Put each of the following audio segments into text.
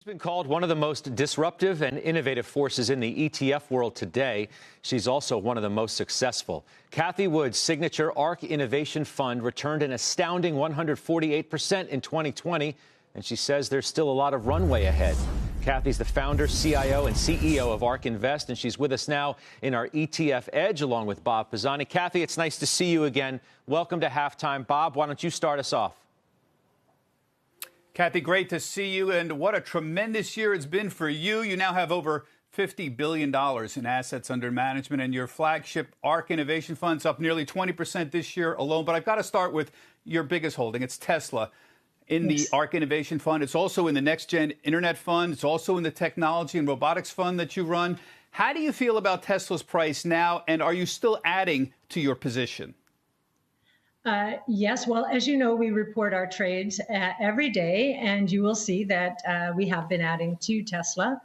Been called one of the most disruptive and innovative forces in the ETF world today. She's also one of the most successful. Cathie Wood's signature Ark Innovation fund returned an astounding 148% in 2020, and she says there's still a lot of runway ahead. Cathie's the founder, CIO, and CEO of Ark Invest, and she's with us now in our ETF Edge along with Bob Pisani. Cathie, it's nice to see you again. Welcome to Halftime. Bob, why don't you start us off? Cathie, great to see you, and what a tremendous year it's been for you. You now have over $50 billion in assets under management, and your flagship Ark Innovation Fund's up nearly 20% this year alone. But I've got to start with your biggest holding. It's Tesla in the Ark Innovation Fund. It's also in the Next Gen Internet Fund. It's also in the Technology and Robotics Fund that you run. How do you feel about Tesla's price now, and are you still adding to your position? Yes. Well, as you know, we report our trades every day, and you will see that we have been adding to Tesla.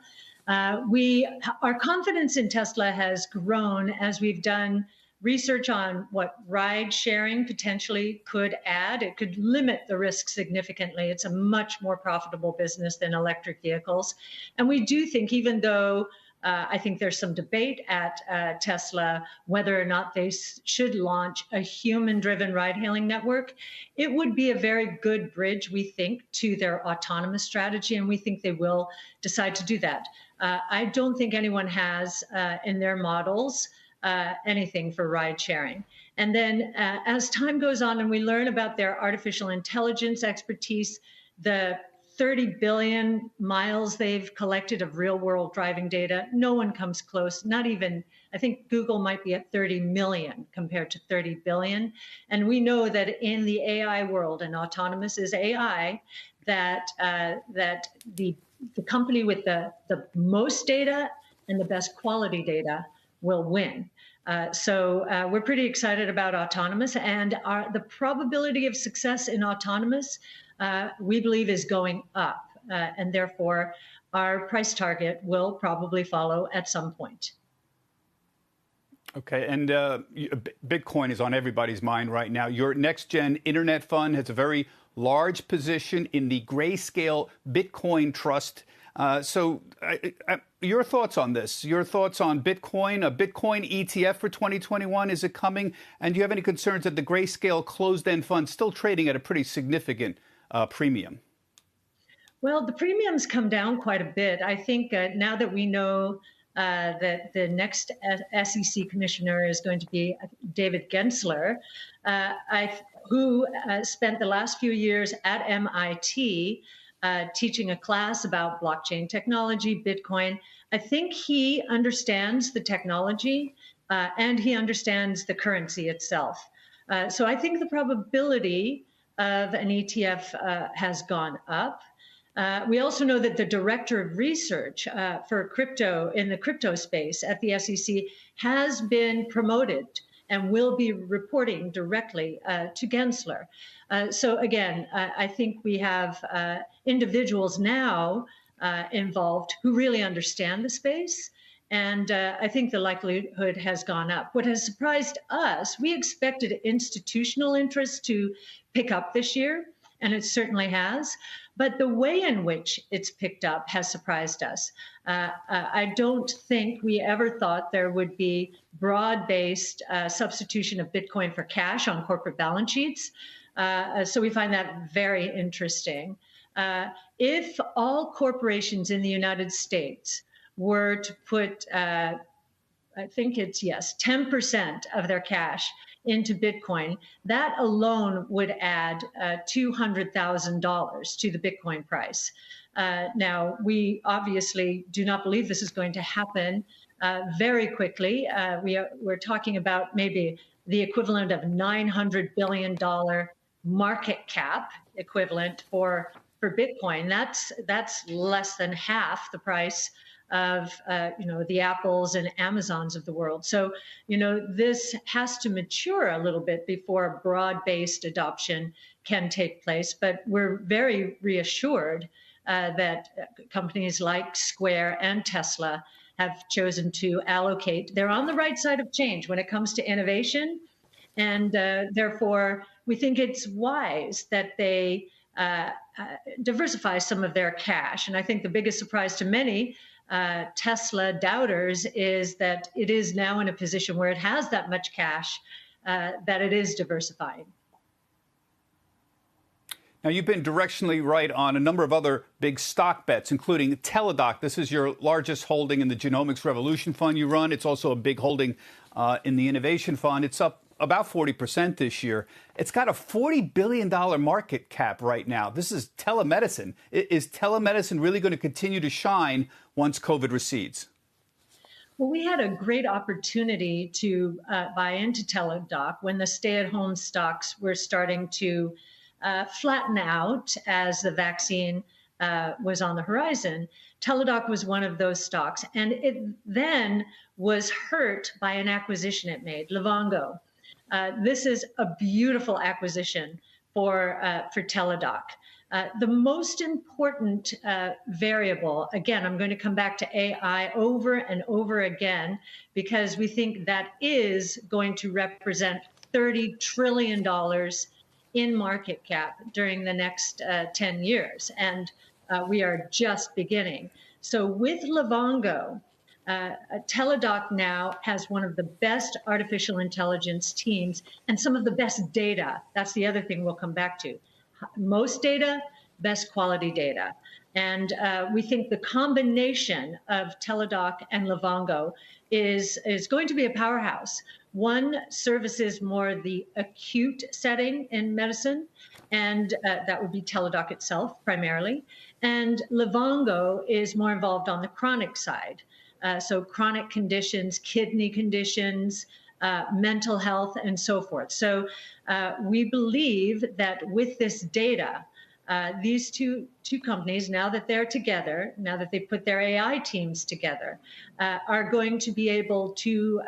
Our confidence in Tesla has grown as we've done research on what ride sharing potentially could add. It could limit the risk significantly. It's a much more profitable business than electric vehicles. And we do think, even though I think there's some debate at Tesla whether or not they should launch a human-driven ride-hailing network, it would be a very good bridge, we think, to their autonomous strategy, and we think they will decide to do that. I don't think anyone has in their models anything for ride-sharing. And then as time goes on and we learn about their artificial intelligence expertise, the 30 billion miles they've collected of real-world driving data. No one comes close, not even, I think Google might be at 30 million compared to 30 billion. And we know that in the AI world, and autonomous is AI, that the company with the most data and the best quality data will win. So we're pretty excited about autonomous, and the probability of success in autonomous we believe is going up, and therefore our price target will probably follow at some point. Okay, and Bitcoin is on everybody's mind right now. Your Next Gen Internet Fund has a very large position in the Grayscale Bitcoin Trust. Your thoughts on this? Your thoughts on Bitcoin? A Bitcoin ETF for 2021, is it coming? And do you have any concerns that the Grayscale closed-end fund still trading at a pretty significant premium? Well, the premiums come down quite a bit. I think now that we know that the next SEC commissioner is going to be David Gensler, who spent the last few years at MIT teaching a class about blockchain technology, Bitcoin. I think he understands the technology and he understands the currency itself. So I think the probability of an ETF has gone up. We also know that the director of research for crypto in the crypto space at the SEC has been promoted and will be reporting directly to Gensler. So again, I think we have individuals now involved who really understand the space. And I think the likelihood has gone up. What has surprised us, we expected institutional interest to pick up this year, and it certainly has. But the way in which it's picked up has surprised us. I don't think we ever thought there would be broad-based substitution of Bitcoin for cash on corporate balance sheets. So we find that very interesting. If all corporations in the United States were to put, I think it's, 10% of their cash into Bitcoin, that alone would add $200,000 to the Bitcoin price. Now, we obviously do not believe this is going to happen very quickly. We're talking about maybe the equivalent of $900 billion market cap equivalent for Bitcoin. That's less than half the price of the Apples and Amazons of the world. So this has to mature a little bit before broad-based adoption can take place. But we're very reassured that companies like Square and Tesla have chosen to allocate. They're on the right side of change when it comes to innovation, and therefore we think it's wise that they diversify some of their cash. And I think the biggest surprise to many Tesla doubters is that it is now in a position where it has that much cash that it is diversifying. Now, you've been directionally right on a number of other big stock bets, including Teladoc. This is your largest holding in the Genomics Revolution Fund you run. It's also a big holding in the Innovation Fund. It's up about 40% this year. It's got a $40 billion market cap right now. This is telemedicine. Is telemedicine really going to continue to shine once COVID recedes? Well, we had a great opportunity to buy into Teladoc when the stay-at-home stocks were starting to flatten out as the vaccine was on the horizon. Teladoc was one of those stocks, and it then was hurt by an acquisition it made, Livongo. This is a beautiful acquisition for Teladoc. The most important variable, again, I'm going to come back to AI over and over again, because we think that is going to represent $30 trillion in market cap during the next 10 years. And we are just beginning. So with Livongo, Teladoc now has one of the best artificial intelligence teams and some of the best data. That's the other thing we'll come back to. Most data, best quality data. And we think the combination of Teladoc and Livongo is going to be a powerhouse. One services more the acute setting in medicine, and that would be Teladoc itself primarily. And Livongo is more involved on the chronic side. So chronic conditions, kidney conditions, mental health, and so forth. So we believe that with this data, these two companies, now that they're together, now that they put their AI teams together, are going to be able to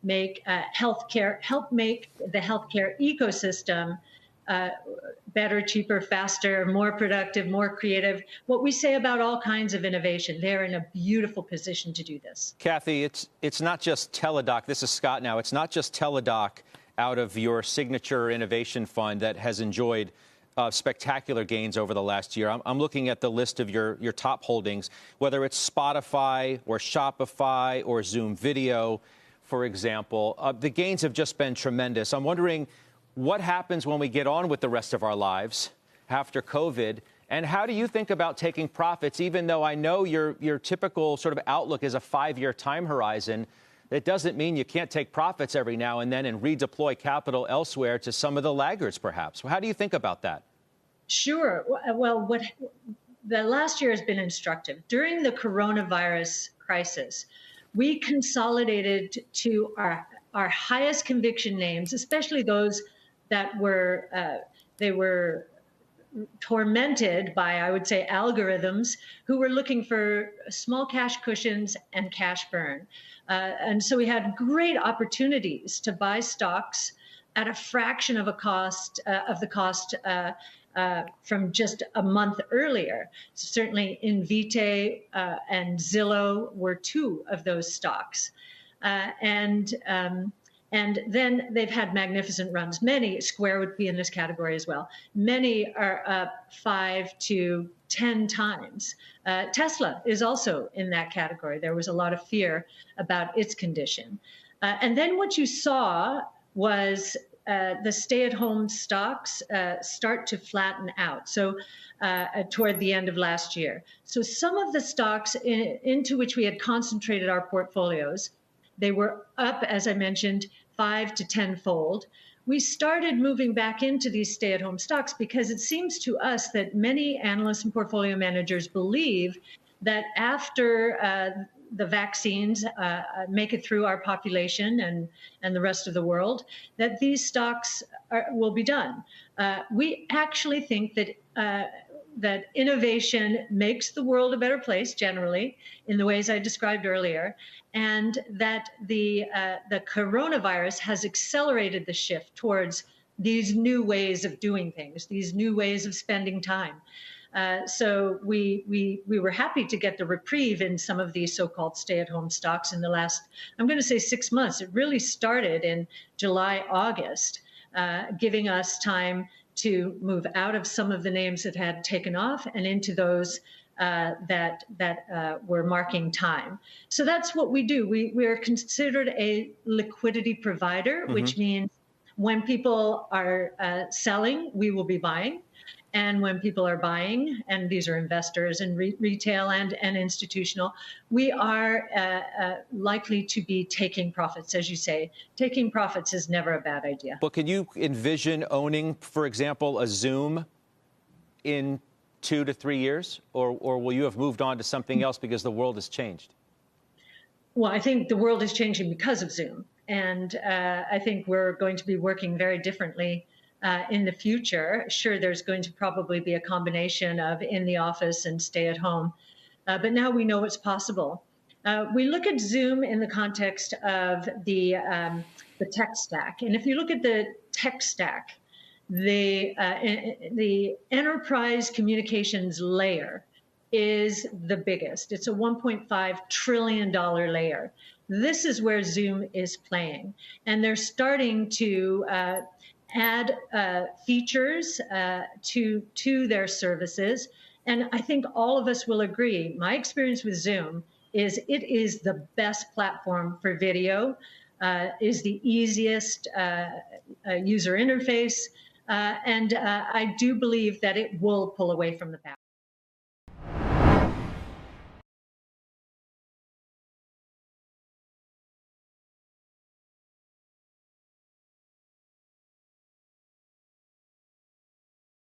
make help make the healthcare ecosystem better, cheaper, faster, more productive, more creative. What we say about all kinds of innovation, they're in a beautiful position to do this. Cathie, it's not just Teladoc. This is Scott now. It's not just Teladoc out of your signature innovation fund that has enjoyed spectacular gains over the last year. I'm looking at the list of your top holdings, whether it's Spotify or Shopify or Zoom Video, for example. The gains have just been tremendous. I'm wondering what happens when we get on with the rest of our lives after COVID, and how do you think about taking profits, even though I know your typical sort of outlook is a 5-year time horizon? It doesn't mean you can't take profits every now and then and redeploy capital elsewhere to some of the laggards, perhaps. How do you think about that? Sure. Well, the last year has been instructive. During the coronavirus crisis, we consolidated to our highest conviction names, especially those that were tormented by, I would say, algorithms who were looking for small cash cushions and cash burn. And so we had great opportunities to buy stocks at a fraction of the cost from just a month earlier. Certainly Invitae and Zillow were two of those stocks. And then they've had magnificent runs. Many, Square would be in this category as well. Many are up 5 to 10 times. Tesla is also in that category. There was a lot of fear about its condition. And then what you saw was the stay-at-home stocks start to flatten out. So toward the end of last year. So some of the stocks into which we had concentrated our portfolios, they were up, as I mentioned, 5 to 10-fold. We started moving back into these stay-at-home stocks because it seems to us that many analysts and portfolio managers believe that after the vaccines make it through our population and the rest of the world, that these stocks will be done. We actually think that innovation makes the world a better place generally in the ways I described earlier, and that the coronavirus has accelerated the shift towards these new ways of doing things, these new ways of spending time. So we were happy to get the reprieve in some of these so-called stay-at-home stocks in the last, I'm going to say 6 months. It really started in July, August, giving us time to move out of some of the names that had taken off and into those that were marking time. So that's what we do. We are considered a liquidity provider, which means when people are selling, we will be buying. And when people are buying, and these are investors and retail and institutional, we are likely to be taking profits, as you say. Taking profits is never a bad idea. But can you envision owning, for example, a Zoom in 2 to 3 years? Or will you have moved on to something else because the world has changed? Well, I think the world is changing because of Zoom. And I think we're going to be working very differently in the future. Sure, there's going to probably be a combination of in the office and stay at home. But now we know it's possible. We look at Zoom in the context of the tech stack. And if you look at the tech stack, the enterprise communications layer is the biggest. It's a $1.5 trillion layer. This is where Zoom is playing. And they're starting to add features to their services. And I think all of us will agree, my experience with Zoom is it is the best platform for video, is the easiest user interface. And I do believe that it will pull away from the past.